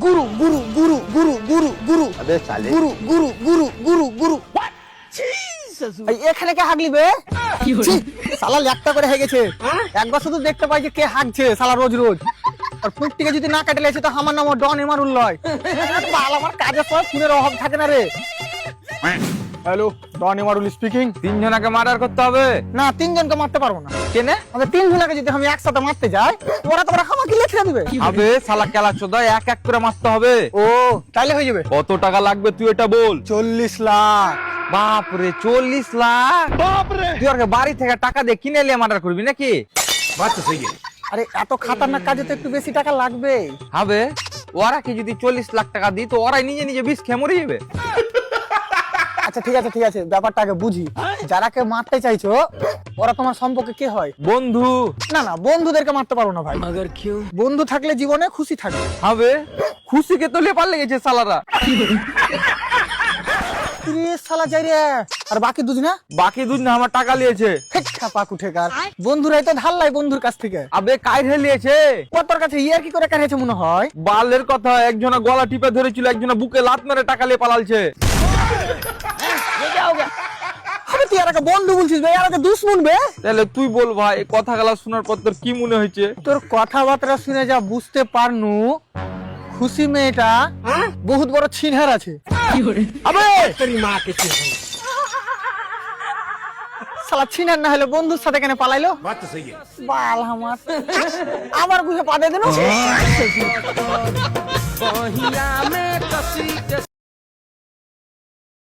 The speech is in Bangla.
गुरु गुरु गुरु गुरु गुरु गुरु अबे साले गुरु गुरु गुरु गुरु गुरु এই এখানে কে হাগলি বে ছি, শালা ল্যাকটা করে হয়ে গেছে একবার শুধু দেখতে পাই যে কে হাগছে শালা রোজ রোজ আর পুঁটটিকে যদি না কাটে লেছে তো আমার নাম ডন এমারুল লয় বাল আমার কাজের সময় ফোনের অভাব থাকে না রে হ্যালো ডন এমারুল স্পিকিং তিনজনকে মার্ডার করতে হবে না তিনজনকে মারতে পারবো না কেনে আমাদের তিনজনকে যদি আমি একসাথে মারতে যাই ওরা তো আমাকে লেখে দিবে আবে শালা কেলা চোদা এক এক করে মারতে হবে ও তাইলে হয়ে যাবে কত টাকা লাগবে তুই এটা বল 40 লাখ বাপ রে 40 লাখ বাপ রে তুই আর বাড়ি থেকে টাকা দিয়ে কিনে নিয়ে মার্ডার করবি নাকি বাত তো সহি আরে এত খাতারনাক কাজে তো একটু বেশি টাকা লাগবে হবে ওরা কি যদি 40 লাখ টাকা দিই তো ওরাই নিজে নিজে বিষ খেয়ে মরে যাবে আচ্ছা ঠিক আছে ব্যাপারটা আগে বুঝি যারাকে মারতে চাইছো ওরা তোমার সম্পর্কে কে হয় বন্ধু না না বন্ধুদেরকে মারতে পারো না ভাই মগর কিউ বন্ধু থাকলে জীবনে খুশি থাকবে হবে খুশিকে তো লেপার লেগেছে শালারা রে শালা যাই রে আর বাকি দুজনা বাকি দুজন আমার টাকা নিয়েছে ফেক্কা পাকু ঠেকার বন্ধুরাই তো ধার লাই বন্ধুর কাছ থেকে আবে কাইরে নিয়েছে তোর কাছে ইয়ার কি করে কানেছে মনে হয় বালের কথা একজনা গলা টিপে ধরেছিল একজনা বুকে লাত মেরে টাকা নিয়ে পালালছে আরে তুই আর একটা বন্ধু বলছিস ভাই আর একটা দুশ্মন বে তাহলে তুই বল ভাই কথাগুলা শোনার পর তোর কি মনে হয়েছে তোর কথাবার্তা শুনে যা বুঝতে পারনু খুশি মেয়েটা বহুত বড় ছিনহার আছে আবে শালা ছিনহার না হলে বন্ধুর সাথে কেন পালাইলো বাল আমার গুহে পা দিয়ে দিল